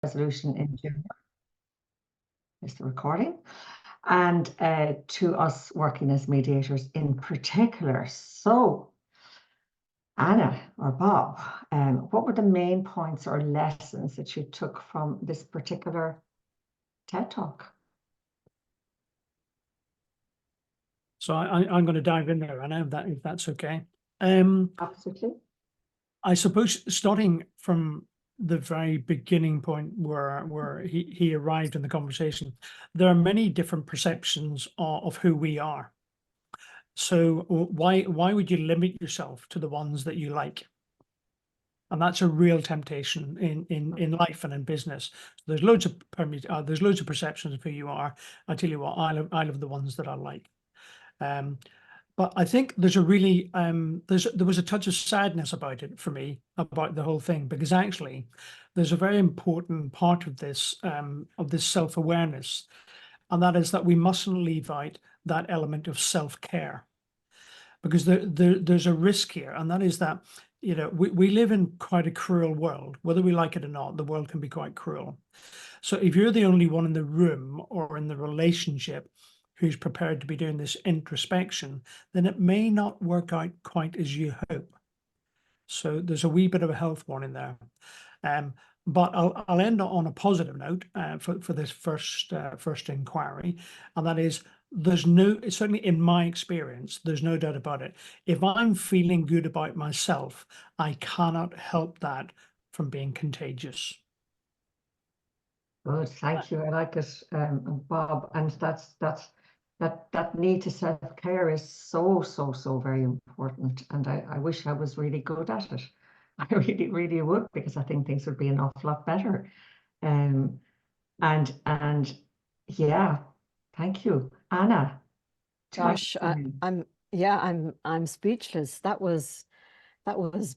resolution in June is the recording, and to us working as mediators in particular. So, Anna or Bob, what were the main points or lessons that you took from this particular TED Talk? So I'm going to dive in there, Anna, if that's okay. Absolutely. I suppose starting from the very beginning point where he arrived in the conversation, there are many different perceptions of who we are. So why would you limit yourself to the ones that you like? And that's a real temptation in life and in business. There's loads of perceptions of who you are. I tell you what, I love the ones that I like. But I think there's a really there was a touch of sadness about it for me, about the whole thing, because actually there's a very important part of this self-awareness, and that is that we mustn't leave out that element of self-care, because there's a risk here, and that is that, you know, we live in quite a cruel world. Whether we like it or not, the world can be quite cruel. So if you're the only one in the room or in the relationship who's prepared to be doing this introspection, then it may not work out quite as you hope. So there's a wee bit of a health warning there. But I'll end on a positive note for this first inquiry, and that is, certainly in my experience, there's no doubt about it. If I'm feeling good about myself, I cannot help that from being contagious. Good, thank you. I like it, Bob. And that need to self-care is so very important. And I wish I was really good at it. I really would, because I think things would be an awful lot better. And yeah, thank you, Anna. Gosh, I'm speechless. That was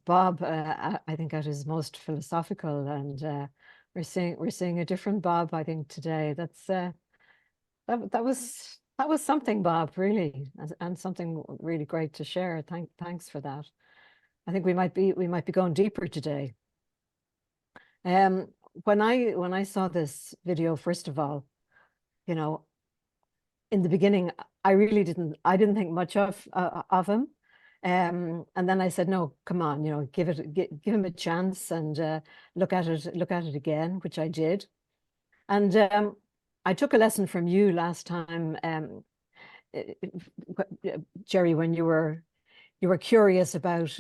Bob. I think at his most philosophical, and we're seeing a different Bob, I think, today. That was something, Bob, really, and something really great to share. Thanks for that. I think we might be going deeper today. When I saw this video, first of all, you know, in the beginning, I didn't think much of him. And then I said, no, come on, you know, give him a chance and look at it again, which I did. And I took a lesson from you last time, Jerry, when you were curious about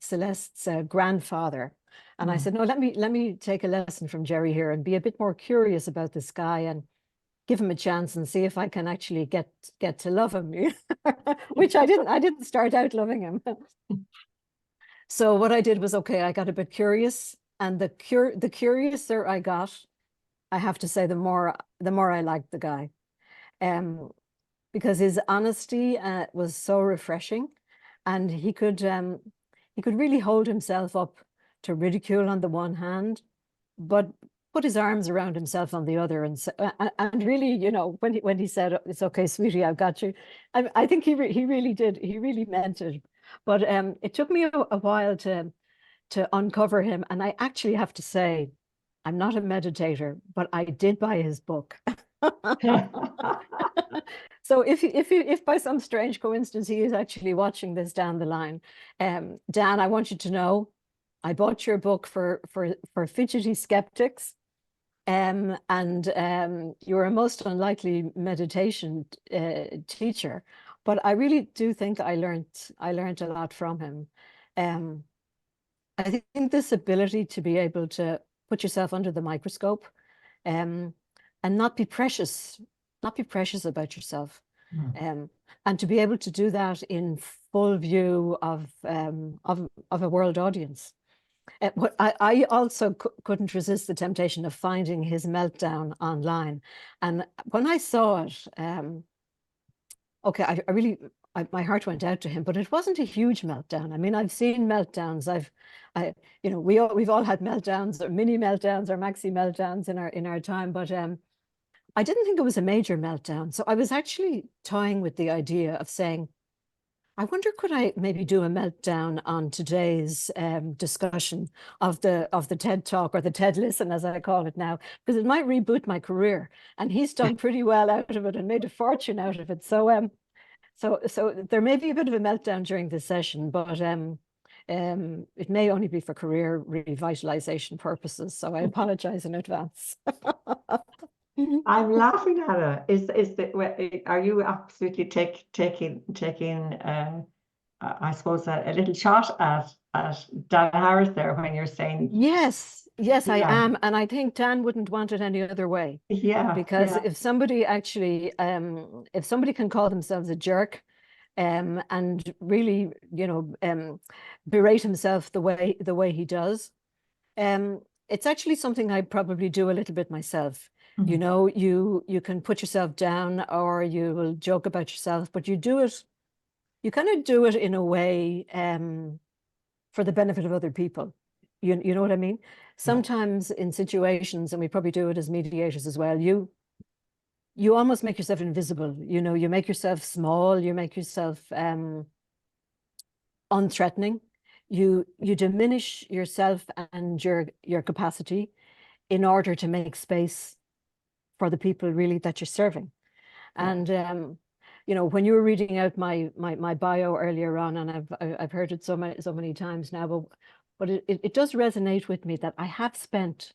Celeste's grandfather. And I said, no, let me take a lesson from Jerry here and be a bit more curious about this guy and give him a chance and see if I can actually get to love him, which I didn't start out loving him. So what I did was, okay, I got a bit curious, and the curiouser I got, I have to say, the more I liked the guy, because his honesty was so refreshing, and he could really hold himself up to ridicule on the one hand, but put his arms around himself on the other, and really, you know, when he said, "It's okay, sweetie, I've got you," I think he really did. He really meant it. But it took me a while to uncover him, and I actually have to say, I'm not a meditator, but I did buy his book. So if by some strange coincidence he is actually watching this down the line, Dan, I want you to know, I bought your book for fidgety skeptics, and you're a most unlikely meditation teacher, but I really do think I learned a lot from him. I think this ability to be able to put yourself under the microscope, and not be precious about yourself, and to be able to do that in full view of a world audience. I also couldn't resist the temptation of finding his meltdown online, and when I saw it, okay, my heart went out to him, but it wasn't a huge meltdown. I mean, I've seen meltdowns. You know, we've all had meltdowns, or mini meltdowns, or maxi meltdowns in our time, but I didn't think it was a major meltdown. So I was actually toying with the idea of saying, I wonder, could I maybe do a meltdown on today's discussion of the TED Talk, or the TED Listen, as I call it now, because it might reboot my career. And he's done pretty well out of it and made a fortune out of it. So there may be a bit of a meltdown during this session, but it may only be for career revitalization purposes. So I apologize in advance. I'm laughing at it. Are you absolutely taking I suppose a little shot at Dan Harris there when you're saying, Yes, I yeah, am. And I think Dan wouldn't want it any other way. yeah, Because yeah, if somebody actually, if somebody can call themselves a jerk, and really, berate himself the way he does, it's actually something I probably do a little bit myself. You mhm, know, you can put yourself down, or you will joke about yourself, but you kind of do it in a way, for the benefit of other people. You know what I mean? yeah, Sometimes in situations, and we probably do it as mediators as well, you almost make yourself invisible. You know, you make yourself small, you make yourself unthreatening. You diminish yourself and your capacity in order to make space for the people really that you're serving. yeah, And when you were reading out my bio earlier on, and I've heard it so many times now, but it does resonate with me that I have spent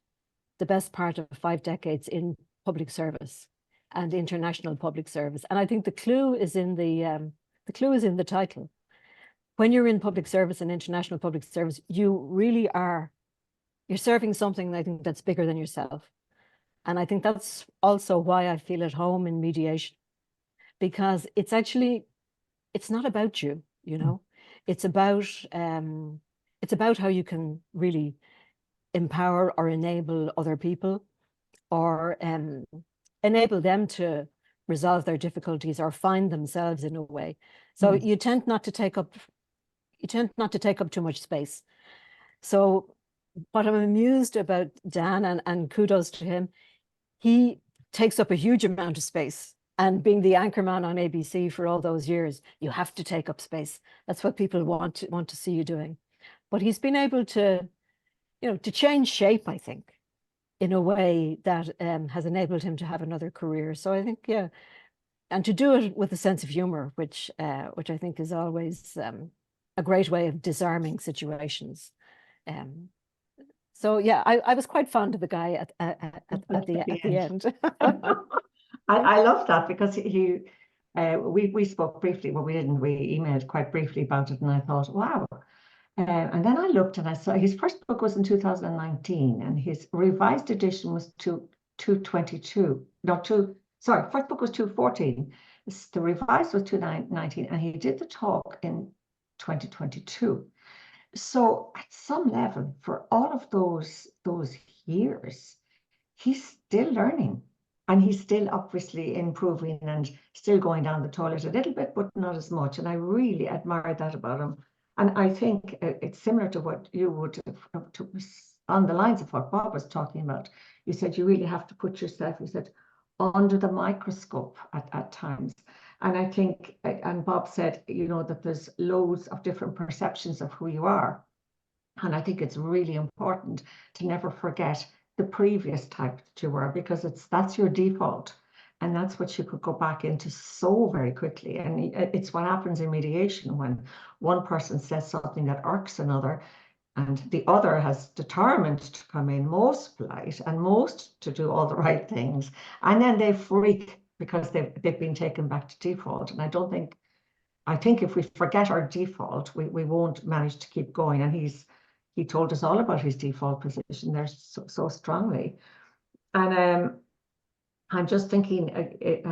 the best part of 5 decades in public service and international public service. And I think the clue is in the title. When you're in public service and international public service, you're serving something, I think, that's bigger than yourself. And I think that's also why I feel at home in mediation, because it's not about you, you mm, know. It's about how you can really empower or enable other people, or enable them to resolve their difficulties or find themselves in a way. So mm, you tend not to take up too much space. So what I'm amused about Dan, and kudos to him, he takes up a huge amount of space. And being the anchorman on ABC for all those years, you have to take up space. That's what people want to see you doing. But he's been able to, to change shape, I think, in a way that has enabled him to have another career. So I think, yeah, and to do it with a sense of humor, which I think is always a great way of disarming situations. Um, so yeah, I was quite fond of the guy at the at the end. end. I love that because we spoke briefly, well, we emailed quite briefly about it, and I thought, wow. And then I looked and I saw his first book was in 2019, and his revised edition was 222. No, first book was 214. The revised was 219, and he did the talk in 2022. So at some level, for all of those years, he's still learning, and he's still obviously improving and still going down the toilet a little bit, but not as much. And I really admire that about him. And I think it's similar to what you would have on the lines of what Bob was talking about. You said you really have to put yourself, you said, under the microscope at times. And I think, and Bob said, that there's loads of different perceptions of who you are. And I think it's really important to never forget the previous type that you were, because that's your default. And that's what you could go back into so very quickly. And it's what happens in mediation when one person says something that irks another, and the other has determined to come in most polite and most to do all the right things. And then they freak because they've been taken back to default. And I think if we forget our default, we won't manage to keep going. And he told us all about his default position there so strongly. And I'm just thinking, it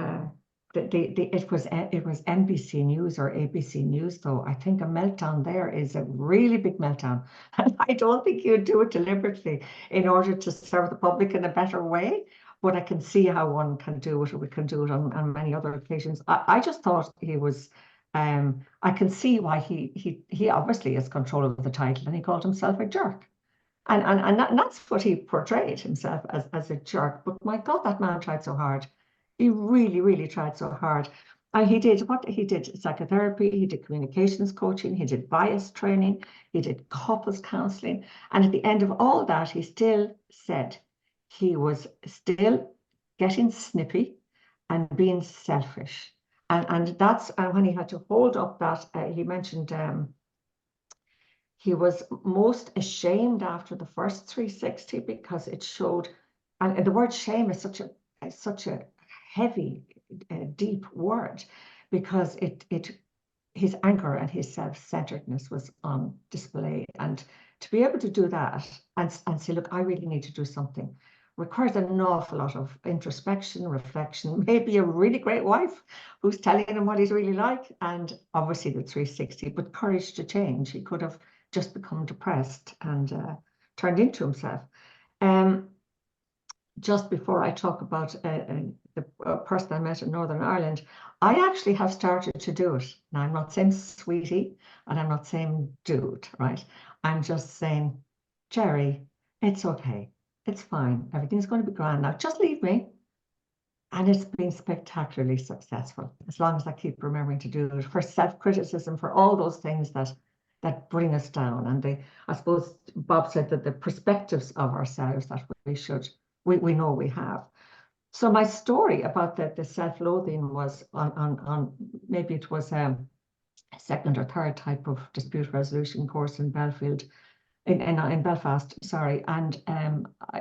was NBC News or ABC News, though. I think a meltdown there is a really big meltdown. And I don't think you'd do it deliberately in order to serve the public in a better way. But I can see how one can do it, or we can do it on many other occasions. I just thought he was. I can see why he obviously has control of the title, and he called himself a jerk. And that's what he portrayed himself as a jerk. But my God, that man tried so hard. He really, really tried so hard. And he did psychotherapy, he did communications coaching, he did bias training, he did couples counseling. And at the end of all that, he still said he was still getting snippy and being selfish. And that's when he had to hold up that, he mentioned he was most ashamed after the first 360 because it showed, and the word shame is such a heavy, deep word, because his anger and his self-centeredness was on display. And to be able to do that and say, look, I really need to do something, requires an awful lot of introspection, reflection, maybe a really great wife who's telling him what he's really like, and obviously the 360, but courage to change. He could have just become depressed and turned into himself. Just before I talk about the person I met in Northern Ireland, I actually have started to do it. Now, I'm not saying sweetie, and I'm not saying dude, right? I'm just saying, Jerry, it's okay. It's fine. Everything's going to be grand now. Just leave me. And it's been spectacularly successful, as long as I keep remembering to do it, for self-criticism, for all those things that bring us down. And I suppose Bob said that the perspectives of ourselves that we know we have. So my story about the self-loathing was on maybe it was a second or third type of dispute resolution course in Belfast, sorry, and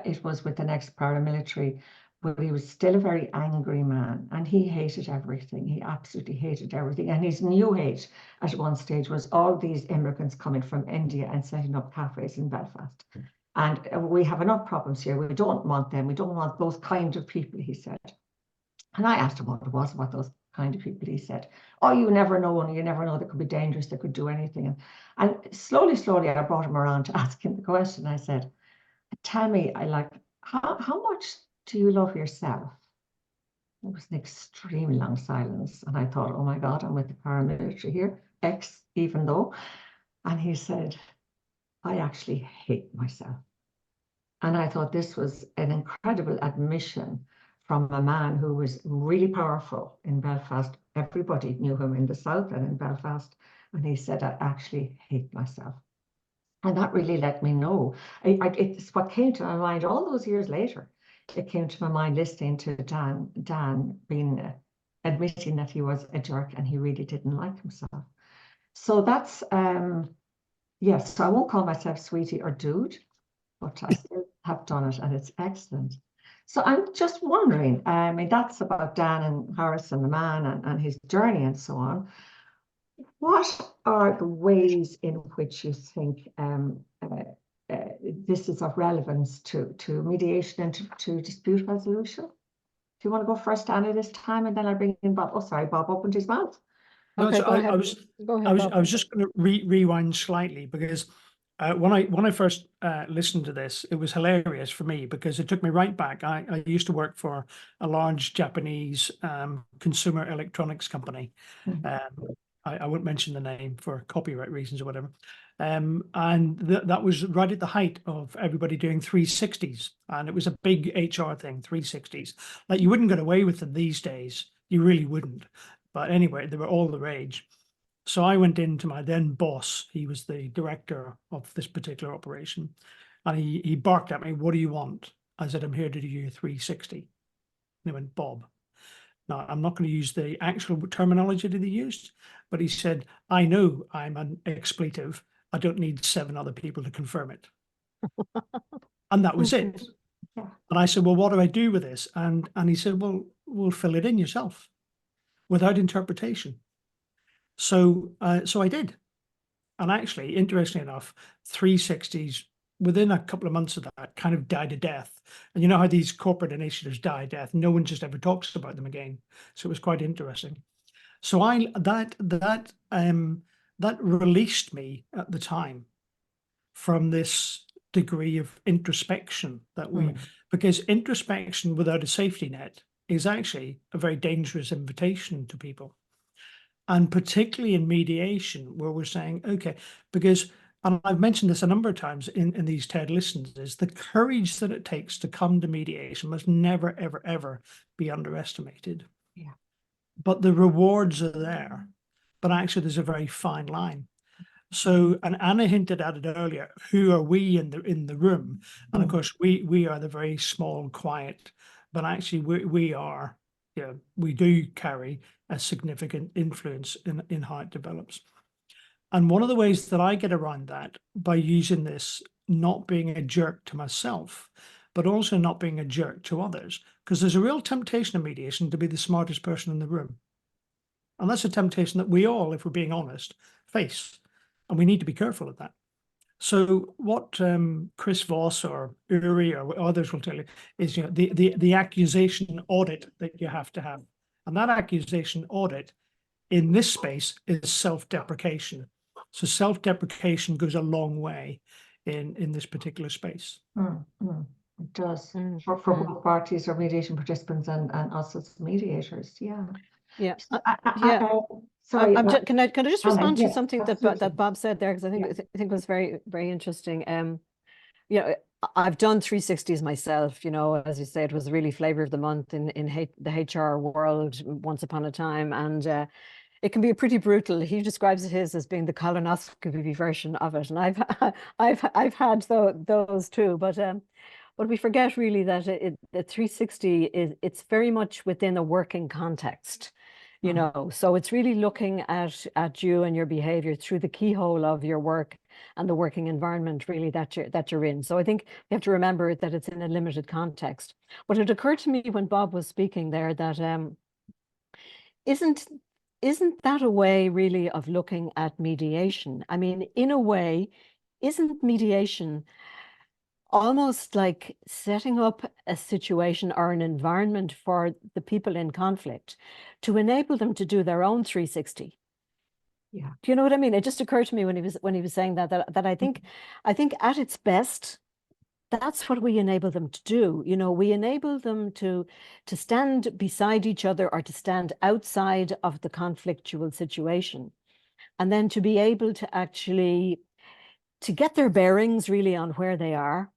it was with an ex-paramilitary, but he was still a very angry man, and he hated everything. He absolutely hated everything. And his new hate at one stage was all these immigrants coming from India and setting up cafes in Belfast. And we have enough problems here. We don't want them. We don't want those kind of people, he said. And I asked him what it was about those kind of people. He said, oh, you never know, and you never know, they could be dangerous, they could do anything. And slowly, I brought him around to ask him the question. I said, tell me, how much do you love yourself? It was an extremely long silence. And I thought, oh my God, I'm with the paramilitary here, even though. And he said, I actually hate myself. And I thought this was an incredible admission from a man who was really powerful in Belfast. Everybody knew him in the South and in Belfast. And he said, I actually hate myself. And that really let me know. It's what came to my mind all those years later. It came to my mind listening to Dan being admitting that he was a jerk and he really didn't like himself. So that's, yes, so I won't call myself sweetie or dude, but I still have done it, and it's excellent. So I'm just wondering, I mean, that's about Dan and Harrison, the man, and his journey and so on. What are the ways in which you think this is of relevance to mediation and to dispute resolution? Do you want to go first, Anna, this time, and then I'll bring in Bob? Oh, sorry, Bob opened his mouth. Okay, So go ahead. Go ahead, I was just going to rewind slightly, because when I first listened to this, it was hilarious for me, because it took me right back. I used to work for a large Japanese consumer electronics company. I won't mention the name for copyright reasons or whatever. And that was right at the height of everybody doing 360s. And it was a big HR thing, 360s. Like, you wouldn't get away with them these days. You really wouldn't. But anyway, they were all the rage. So I went into my then boss. He was the director of this particular operation. And he barked at me, what do you want? I said, I'm here to do you 360. And he went, Bob. Now, I'm not going to use the actual terminology that he used, but he said, I know I'm an expletive. I don't need 7 other people to confirm it. And that was it. Yeah. And I said, well, what do I do with this? And he said, well, we'll fill it in yourself without interpretation. So I did. And actually, interestingly enough, 360s, within a couple of months of that, kind of died a death. And you know how these corporate initiatives die a death? No one just ever talks about them again. So it was quite interesting. So that released me at the time from this degree of introspection that because introspection without a safety net is actually a very dangerous invitation to people. And particularly in mediation, where we're saying, okay, because, and I've mentioned this a number of times in these TED listens, is the courage that it takes to come to mediation must never, ever, ever be underestimated. Yeah. but the rewards are there. But actually, there's a very fine line. So, and Anna hinted at it earlier, who are we in the room? And of course, we are the very small, quiet, but actually we are, yeah, we do carry a significant influence in how it develops. And one of the ways that I get around that by using this, not being a jerk to myself, but also not being a jerk to others, because there's a real temptation in mediation to be the smartest person in the room. And that's a temptation that we all, if we're being honest, face. And we need to be careful of that. So what Chris Voss or Uri or others will tell you is, you know, the accusation audit that you have to have. And that accusation audit in this space is self-deprecation. So self-deprecation goes a long way in this particular space. It does for both parties or mediation participants and us as mediators. Yeah. Yeah. So, Sorry. sorry. Can I just respond to yes, something that Bob said there, because I think it was very, very interesting. You know, I've done 360s myself. You know, as you say, it was really flavor of the month in the HR world once upon a time, and it can be pretty brutal. He describes his as being the colonoscopy version of it, and I've had those too. But we forget really that the 360 it's very much within a working context. You know, so it's really looking at you and your behavior through the keyhole of your work and the working environment really that you're in. So I think you have to remember that it's in a limited context. But it occurred to me when Bob was speaking there that isn't that a way really of looking at mediation? I mean, in a way, isn't mediation almost like setting up a situation or an environment for the people in conflict to enable them to do their own 360? Yeah. Do you know what I mean? It just occurred to me when he was saying that I think at its best, that's what we enable them to do. You know, we enable them to stand beside each other or to stand outside of the conflictual situation, and then to be able to actually to get their bearings really on where they are,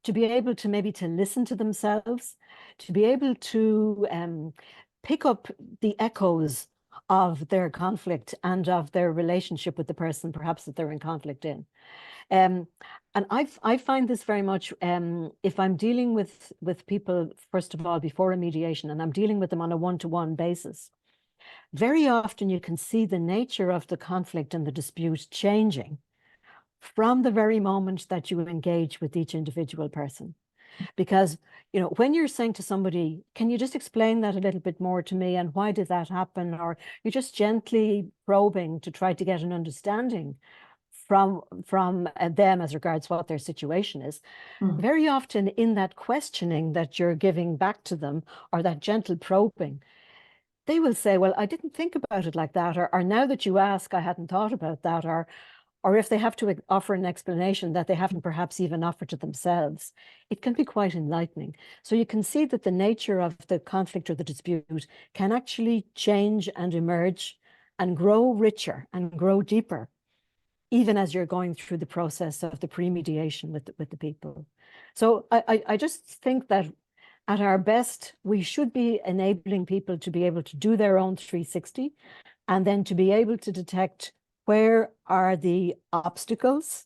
to be able to maybe to listen to themselves, to be able to pick up the echoes of their conflict and of their relationship with the person perhaps that they're in conflict in. And I find this very much if I'm dealing with people, first of all, before a mediation, and I'm dealing with them on a one-to-one basis, very often you can see the nature of the conflict and the dispute changing from the very moment that you engage with each individual person. Because, you know, when you're saying to somebody, can you just explain that a little bit more to me, and why did that happen? Or you're just gently probing to try to get an understanding from them as regards what their situation is. Very often in that questioning that you're giving back to them, or that gentle probing, they will say, well, I didn't think about it like that, or now that you ask, I hadn't thought about that, or if they have to offer an explanation that they haven't perhaps even offered to themselves, it can be quite enlightening. So you can see that the nature of the conflict or the dispute can actually change and emerge and grow richer and grow deeper, even as you're going through the process of the pre-mediation with the people. So I just think that at our best, we should be enabling people to be able to do their own 360, and then to be able to detect where are the obstacles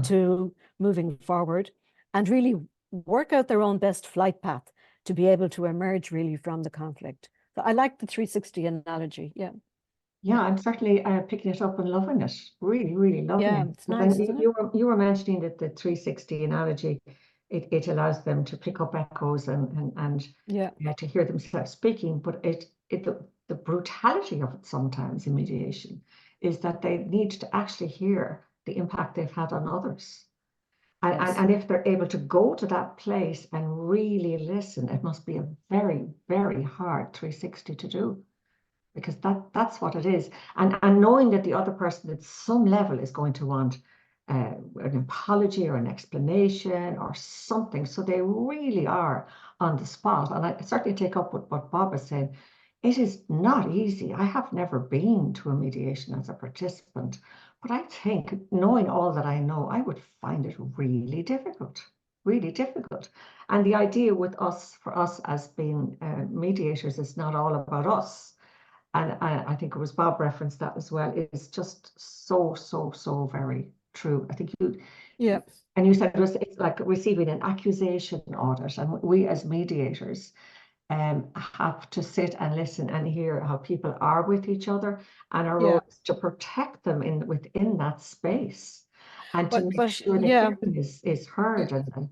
to moving forward, and really work out their own best flight path to be able to emerge really from the conflict. So I like the 360 analogy. Yeah. Yeah, I'm certainly picking it up and loving it. Really, really loving Yeah, it. it's nice, isn't it? You were mentioning that the 360 analogy, it allows them to pick up echoes and Yeah. to hear themselves speaking, but the brutality of it sometimes in mediation is that they need to actually hear the impact they've had on others. Yes. And if they're able to go to that place and really listen, it must be a very, very hard 360 to do, because that's what it is. And knowing that the other person at some level is going to want an apology or an explanation or something. So they really are on the spot. And I certainly take up with what Bob has said. It is not easy. I have never been to a mediation as a participant, but I think, knowing all that I know, I would find it really difficult, really difficult. And the idea with us, for us as being mediators, is not all about us. and I think it was Bob referenced that as well, is just so very true. I think Yeah. and you said it's like receiving an accusation audit, and we as mediators have to sit and listen and hear how people are with each other, and our role is to protect them within that space, and to make sure the hearing is heard. And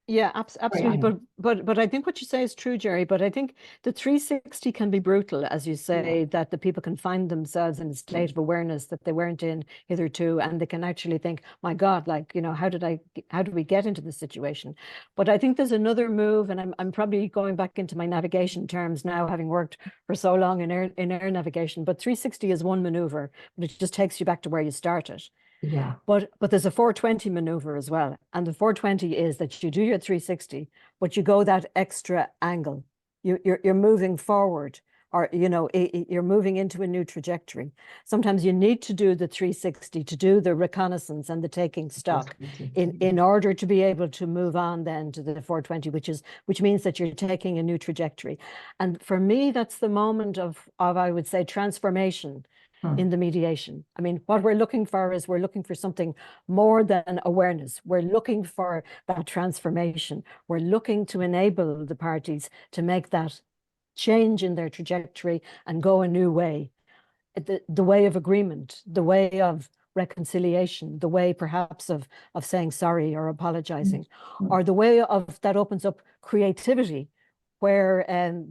yeah, absolutely. But I think what you say is true, Jerry. But I think the 360 can be brutal, as you say, that the people can find themselves in a state of awareness that they weren't in hitherto, and they can actually think, my God, like, you know, how did we get into this situation? But I think there's another move, and I'm probably going back into my navigation terms now, having worked for so long in air navigation. But 360 is one maneuver, but it just takes you back to where you started. yeah, But there's a 420 maneuver as well. And the 420 is that you do your 360, but you go that extra angle. You're moving forward, or, you know, you're moving into a new trajectory. Sometimes you need to do the 360 to do the reconnaissance and the taking stock in order to be able to move on then to the 420, which means that you're taking a new trajectory. And for me, that's the moment of I would say, transformation in the mediation. I mean, what we're looking for is we're looking for something more than awareness. We're looking for that transformation. We're looking to enable the parties to make that change in their trajectory and go a new way. The way of agreement, the way of reconciliation, the way perhaps of saying sorry or apologizing, or the way of that opens up creativity where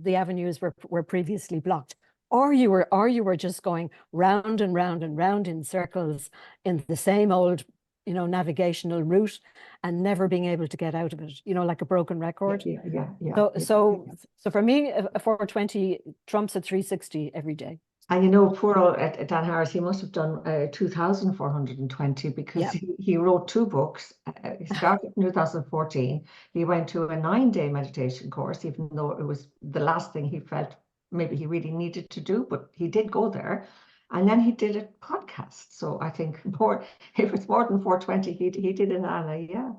the avenues were previously blocked. Or you were just going round and round and round in circles in the same old, you know, navigational route and never being able to get out of it, you know, like a broken record. Yeah. So for me, a 420 trumps a 360 every day. And you know, poor old Dan Harris, he must have done 2,420 because he wrote 2 books. He started in 2014. He went to a 9-day meditation course, even though it was the last thing he felt maybe he really needed to do, but he did go there. And then he did a podcast. So I think if it's more than 420, he did an Anna, yeah.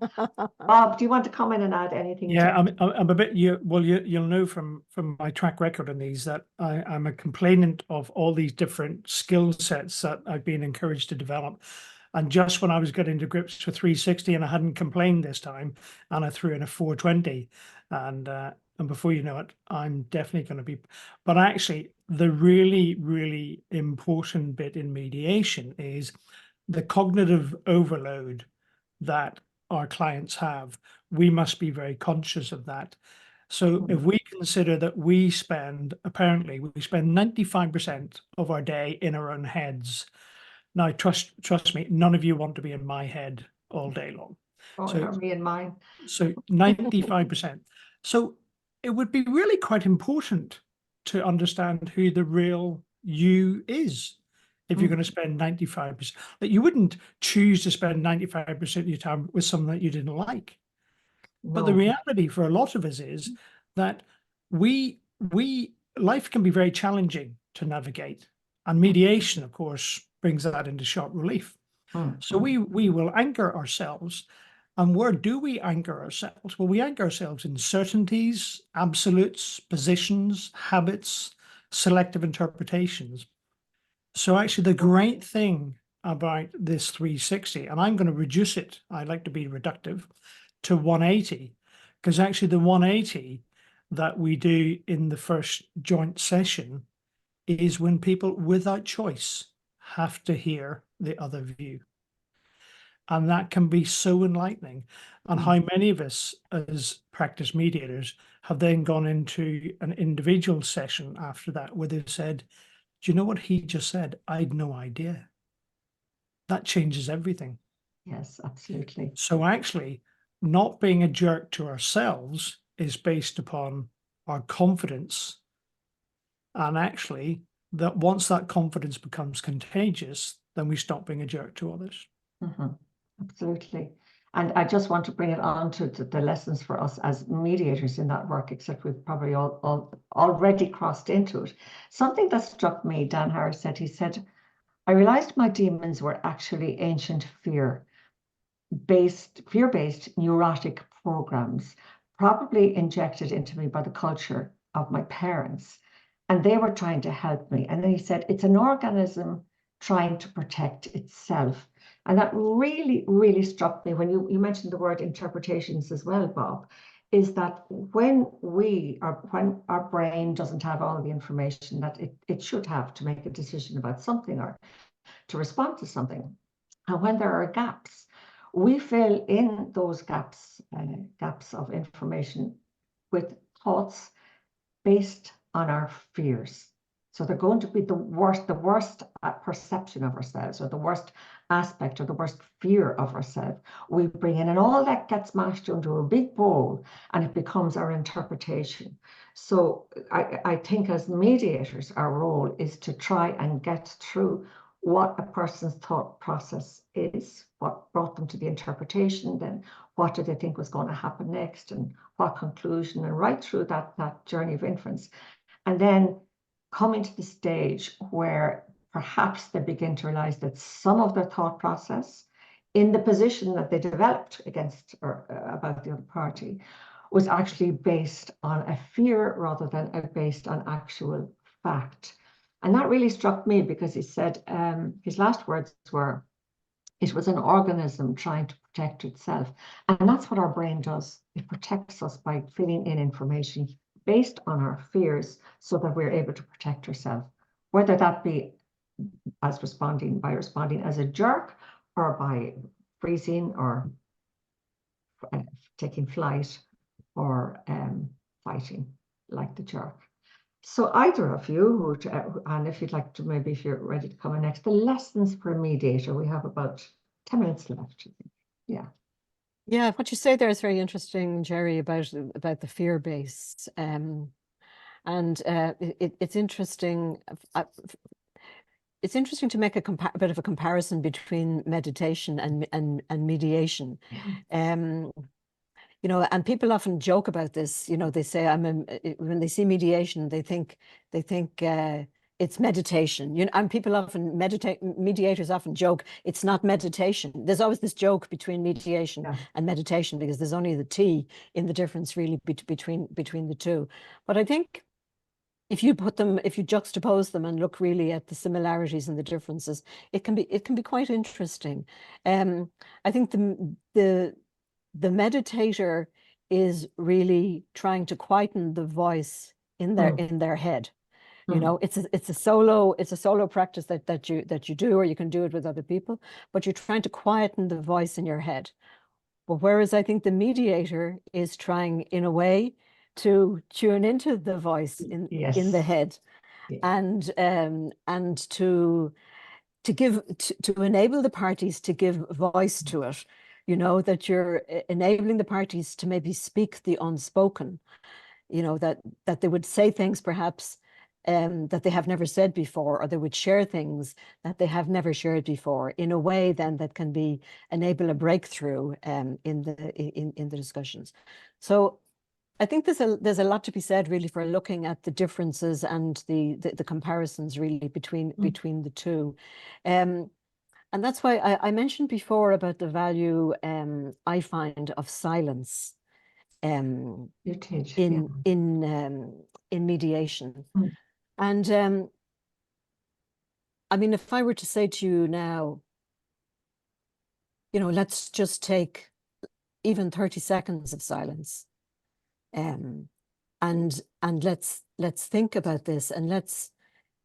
Bob, do you want to come in and add anything? Yeah, I'm a bit, you'll know from my track record on these that I'm a complainant of all these different skill sets that I've been encouraged to develop. And just when I was getting to grips with 360 and I hadn't complained this time, and I threw in a 420, and before you know it, I'm definitely going to be. But actually, the really, really important bit in mediation is the cognitive overload that our clients have. We must be very conscious of that. So if we consider that apparently we spend 95% of our day in our own heads. Now, trust me, none of you want to be in my head all day long. So me and mine. So 95%. So it would be really quite important to understand who the real you is. If you're going to spend 95%, that you wouldn't choose to spend 95% of your time with someone that you didn't like. No. But the reality for a lot of us is that life can be very challenging to navigate, and mediation, of course, brings that into sharp relief. So we will anchor ourselves. And where do we anchor ourselves? Well, we anchor ourselves in certainties, absolutes, positions, habits, selective interpretations. So actually the great thing about this 360, and I'm going to reduce it, I like to be reductive, to 180, because actually the 180 that we do in the first joint session is when people without choice have to hear the other view. And that can be so enlightening. And how many of us as practice mediators have then gone into an individual session after that where they've said, do you know what he just said? I had no idea. That changes everything. Yes, absolutely. So actually, not being a jerk to ourselves is based upon our confidence. And actually, that once that confidence becomes contagious, then we stop being a jerk to others. Absolutely. And I just want to bring it on to the lessons for us as mediators in that work, except we've probably all already crossed into it. Something that struck me, Dan Harris said, he said, I realized my demons were actually ancient fear-based neurotic programs, probably injected into me by the culture of my parents. and they were trying to help me. And then he said, it's an organism trying to protect itself. And that really, really struck me when you mentioned the word interpretations as well, Bob, is that when our brain doesn't have all the information that it should have to make a decision about something or to respond to something, and when there are gaps, we fill in those gaps of information with thoughts based on our fears. So they're going to be the worst perception of ourselves, or the worst aspect, or the worst fear of ourselves. We bring in, and all that gets mashed into a big bowl, and it becomes our interpretation. So I think as mediators, our role is to try and get through what a person's thought process is, what brought them to the interpretation, then what did they think was going to happen next, and what conclusion, and right through that journey of inference. And then coming to the stage where perhaps they begin to realize that some of their thought process in the position that they developed against or about the other party was actually based on a fear rather than based on actual fact. And that really struck me, because he said, his last words were, it was an organism trying to protect itself. And that's what our brain does. It protects us by filling in information based on our fears so that we're able to protect ourselves, whether that be by responding as a jerk, or by freezing, or taking flight, or fighting like the jerk. So either of you, and if you'd like to, maybe if you're ready to come in next, the lessons for a mediator. We have about 10 minutes left, I think. Yeah. Yeah, what you say there is very interesting, Jerry, about the fear base. It's interesting. It's interesting to make a bit of a comparison between meditation and mediation. You know, and people often joke about this. You know, they say when they see mediation, they think it's meditation. You know, and people often mediators often joke it's not meditation. There's always this joke between mediation and meditation, because there's only the T in the difference really between the two. But I think if you juxtapose them and look really at the similarities and the differences, it can be quite interesting. I think the meditator is really trying to quieten the voice in their head. You know, it's a solo practice that you do, or you can do it with other people, but you're trying to quieten the voice in your head. But whereas I think the mediator is trying, in a way, to tune into the voice in the head, and to enable the parties to give voice to it. You know, that you're enabling the parties to maybe speak the unspoken. You know, that they would say things perhaps that they have never said before, or they would share things that they have never shared before, in a way then that can enable a breakthrough in the discussions. So I think there's a lot to be said really for looking at the differences and the comparisons really between the two. And that's why I mentioned before about the value I find of silence in mediation. And I mean, if I were to say to you now, you know, let's just take even 30 seconds of silence, and let's think about this, and let's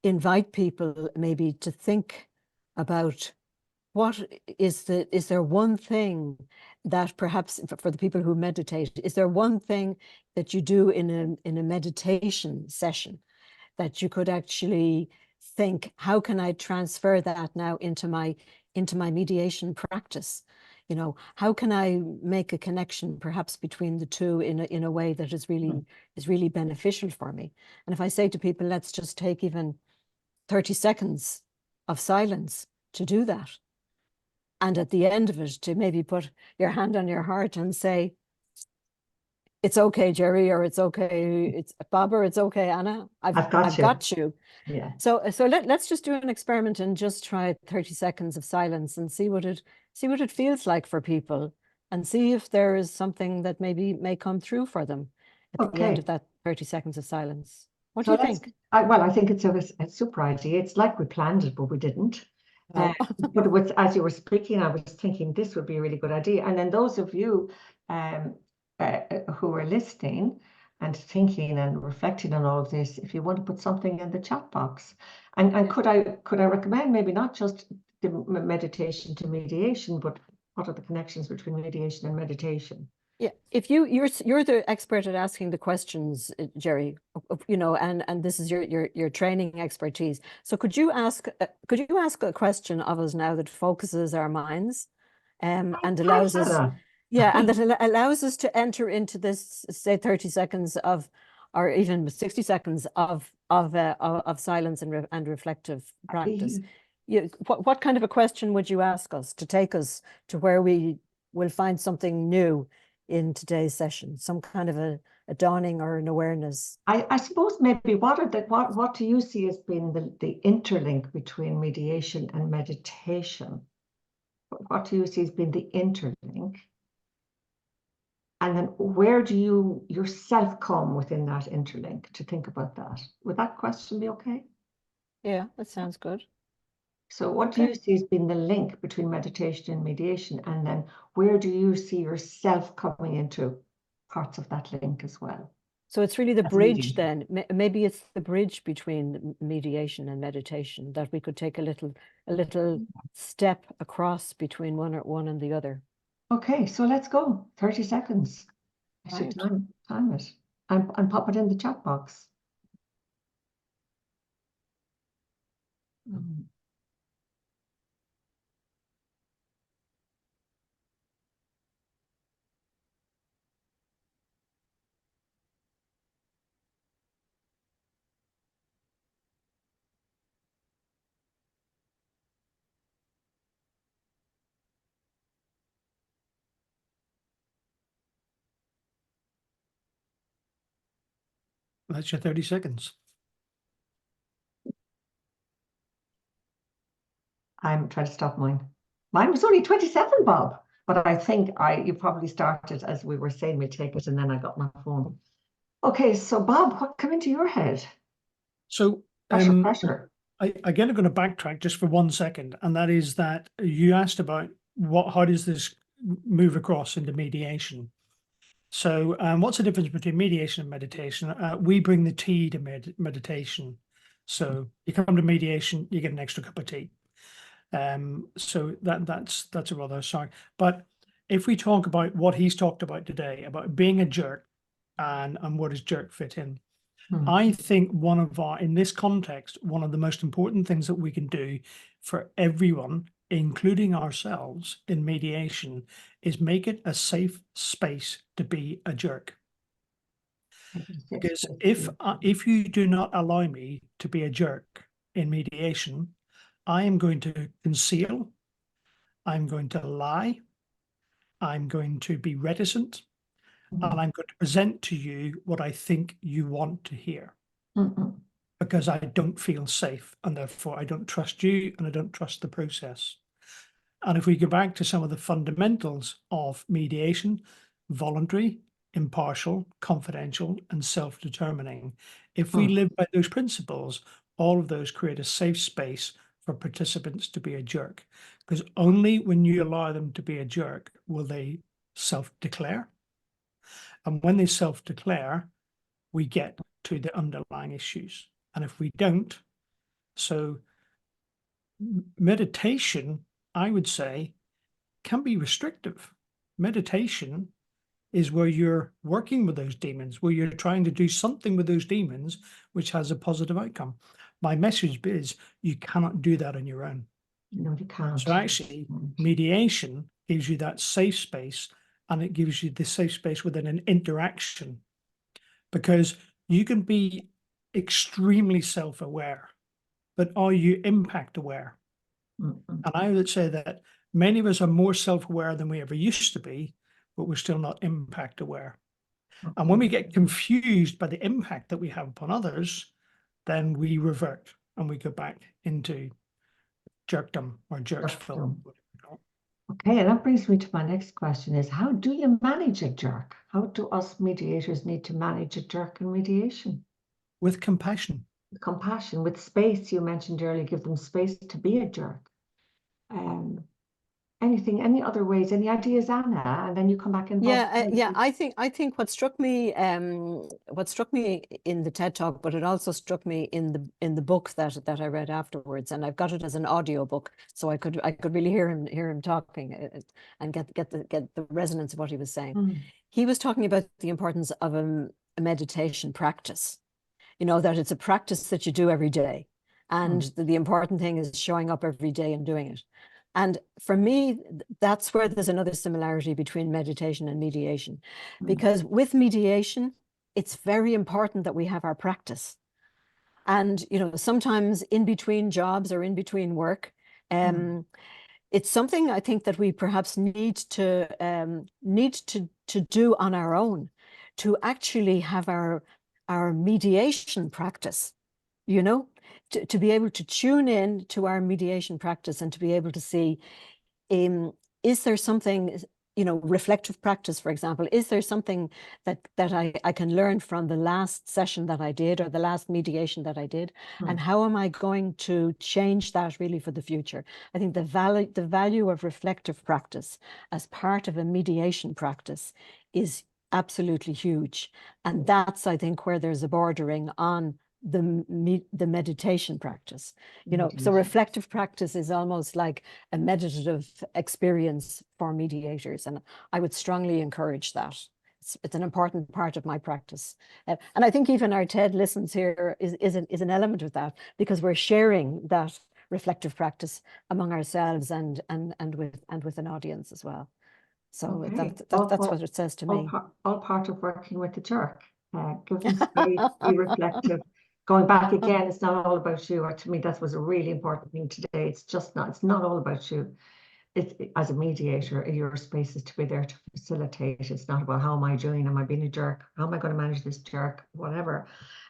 invite people maybe to think about what is there one thing that perhaps for the people who meditate, is there one thing that you do in a meditation session that you could actually think, how can I transfer that now into my mediation practice? You know, how can I make a connection perhaps between the two in a way that is really beneficial for me? And if I say to people, let's just take even 30 seconds of silence to do that, and at the end of it to maybe put your hand on your heart and say, it's okay, Jerry, or it's okay, it's Bob, or it's okay, Anna. I've got you. Yeah. So let's just do an experiment and just try 30 seconds of silence and see what it feels like for people, and see if there is something that may come through for them at the end of that 30 seconds of silence. What So do you think? well, I think it's a super idea. It's like we planned it, but we didn't. Oh. But it was, as you were speaking, I was thinking this would be a really good idea. And then those of you who are listening and thinking and reflecting on all of this, if you want to put something in the chat box, and could I recommend maybe not just the meditation to mediation, but what are the connections between mediation and meditation? Yeah, if you're the expert at asking the questions, Jerry, you know, and this is your training expertise. So could you ask a question of us now that focuses our minds, and allows Thanks, us, Anna. yeah, and that allows us to enter into this, say, 30 seconds of, or even 60 seconds of silence and reflective practice. What kind of a question would you ask us to take us to where we will find something new in today's session, some kind of a dawning or an awareness? I suppose maybe what do you see as being the interlink between mediation and meditation? What do you see as being the interlink? And then where do you yourself come within that interlink to think about that? Would that question be okay? Yeah, that sounds good. So what do you see as being the link between meditation and mediation? And then where do you see yourself coming into parts of that link as well? So it's really the As bridge mediator. then. Maybe it's the bridge between mediation and meditation, that we could take a little step across between one and the other. Okay, so let's go. 30 seconds. I should Right. time it and pop it in the chat box. That's your 30 seconds. I'm trying to stop mine. Mine was only 27, Bob. But I think you probably started as we were saying we'd take it, and then I got my phone. Okay, so Bob, what came into your head? So Pressure. again, I'm going to backtrack just for 1 second, and that is that you asked about how does this move across into mediation? So what's the difference between mediation and meditation? We bring the tea to meditation. So you come to mediation, you get an extra cup of tea. So that's a rather sorry. But if we talk about what he's talked about today, about being a jerk and where does jerk fit in? I think in this context, one of the most important things that we can do for everyone, including ourselves in mediation, is make it a safe space to be a jerk. Because if you do not allow me to be a jerk in mediation, I am going to conceal, I'm going to lie, I'm going to be reticent, and I'm going to present to you what I think you want to hear. Because I don't feel safe, and therefore I don't trust you and I don't trust the process. And if we go back to some of the fundamentals of mediation, voluntary, impartial, confidential, and self-determining, if we live by those principles, all of those create a safe space for participants to be a jerk. Because only when you allow them to be a jerk will they self-declare. And when they self-declare, we get to the underlying issues. And if we don't, so meditation, I would say, can be restrictive. Meditation is where you're working with those demons, where you're trying to do something with those demons, which has a positive outcome. My message is you cannot do that on your own. No, you can't. So actually, mediation gives you that safe space, and it gives you the safe space within an interaction, because you can be extremely self-aware, but are you impact aware? And I would say that many of us are more self-aware than we ever used to be, but we're still not impact aware. And when we get confused by the impact that we have upon others, then we revert and we go back into jerkdom or jerksville. Okay, and that brings me to my next question is, how do you manage a jerk? How do us mediators need to manage a jerk in mediation? With compassion. compassion, with space. You mentioned earlier, give them space to be a jerk. Anything, any other ways, any ideas, Anna? And then you come back and Yeah, I think what struck me in the TED Talk, but it also struck me in the book that I read afterwards, and I've got it as an audio book, so I could really hear him talking and get the resonance of what he was saying. He was talking about the importance of a meditation practice. You know, that it's a practice that you do every day, and the important thing is showing up every day and doing it. And for me, that's where there's another similarity between meditation and mediation, because with mediation, it's very important that we have our practice. And, you know, sometimes in between jobs or in between work, it's something I think that we perhaps need to do on our own, to actually have our mediation practice, you know, to be able to tune in to our mediation practice and to be able to see, is there something, you know, reflective practice, for example, is there something that I can learn from the last session that I did or the last mediation that I did, and how am I going to change that really for the future? I think the value of reflective practice as part of a mediation practice is absolutely huge, and that's, I think, where there's a bordering on the meditation practice, you know. So reflective practice is almost like a meditative experience for mediators, and I would strongly encourage that. It's an important part of my practice, and I think even our TED Listens here is an element of that, because we're sharing that reflective practice among ourselves and with an audience as well. So that's what it says to me. All part of working with the jerk. Give them space, be reflective. Going back again, it's not all about you. Or to me, that was a really important thing today. It's just not. It's not all about you. As a mediator, your space is to be there to facilitate. It's not about how am I doing? Am I being a jerk? How am I going to manage this jerk? Whatever.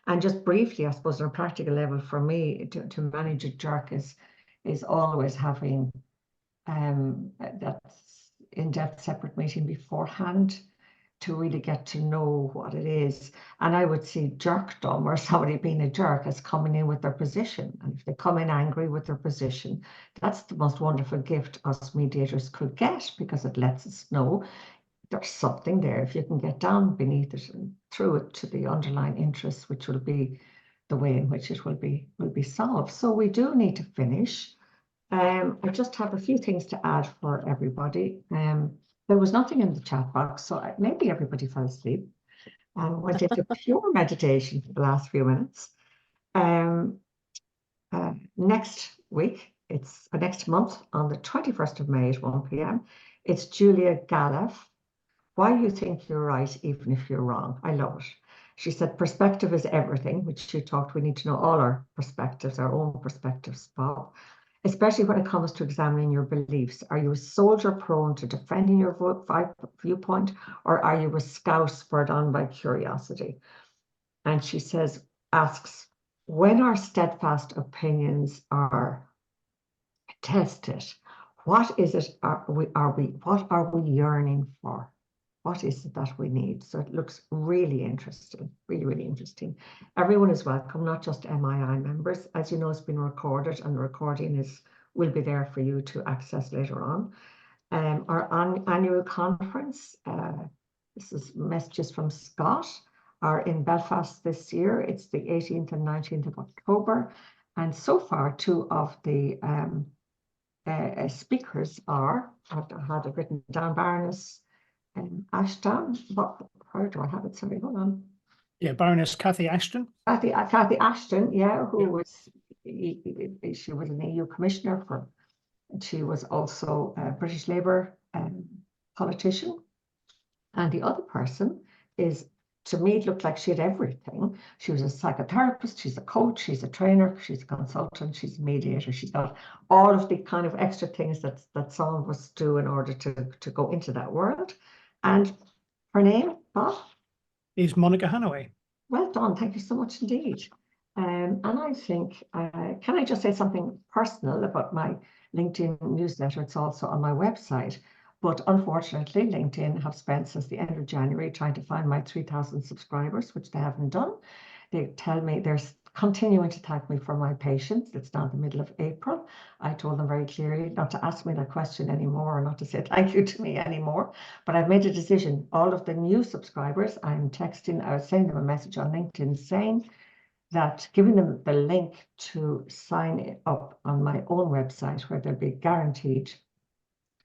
And just briefly, I suppose, on a practical level, for me, to manage a jerk is always having that in-depth separate meeting beforehand, to really get to know what it is. And I would see jerkdom, or somebody being a jerk, as coming in with their position. And if they come in angry with their position, that's the most wonderful gift us mediators could get, because it lets us know there's something there. If you can get down beneath it and through it to the underlying interests, which will be the way in which it will be solved. So we do need to finish. I just have a few things to add for everybody. There was nothing in the chat box, so maybe everybody fell asleep and went into pure meditation for the last few minutes. Next week, it's next month, on the 21st of May at 1 p.m, it's Julia Galef. Why you think you're right, even if you're wrong. I love it. She said, perspective is everything, which she talked, we need to know all our perspectives, our own perspectives, Bob. Especially when it comes to examining your beliefs. Are you a soldier prone to defending your viewpoint, or are you a scout spurred on by curiosity? And she asks, when our steadfast opinions are tested, what is it what are we yearning for? What is it that we need? So it looks really interesting, really, really interesting. Everyone is welcome, not just MII members. As you know, it's been recorded, and the recording will be there for you to access later on. Our annual conference, this is messages from Scott, are in Belfast this year. It's the 18th and 19th of October. And so far, two of the speakers are, I had it written down, Baroness Ashton. Where do I have it? Sorry, hold on. Yeah, Baroness Cathy Ashton. Cathy Ashton, yeah, was she was an EU commissioner she was also a British Labour politician. And the other person is, to me, it looked like she had everything. She was a psychotherapist, she's a coach, she's a trainer, she's a consultant, she's a mediator. She's got all of the kind of extra things that some of us do in order to go into that world. And her name, Bob? Is Monica Hanaway. Well done, thank you so much indeed. And I think, can I just say something personal about my LinkedIn newsletter? It's also on my website. But unfortunately, LinkedIn have spent since the end of January trying to find my 3,000 subscribers, which they haven't done. They tell me they're continuing to thank me for my patience. It's now the middle of April. I told them very clearly not to ask me that question anymore, or not to say thank you to me anymore. But I've made a decision. All of the new subscribers, I'm texting, I was sending them a message on LinkedIn saying that, giving them the link to sign up on my own website where they'll be guaranteed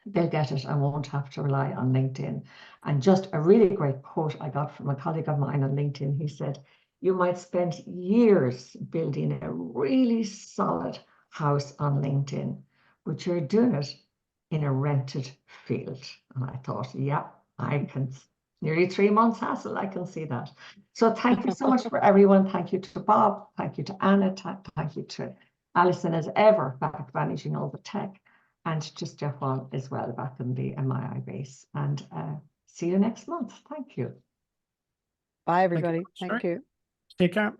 they'll get it and won't have to rely on LinkedIn. And just a really great quote I got from a colleague of mine on LinkedIn. He said, you might spend years building a really solid house on LinkedIn, but you're doing it in a rented field. And I thought, yeah, I can, nearly 3 months hassle, I can see that. So thank you so much for everyone. Thank you to Bob. Thank you to Anna. Thank you to Alison, as ever, back managing all the tech. And to Stefan as well, back in the MII base. And see you next month. Thank you. Bye, everybody. Thank you. Thank you. Take care.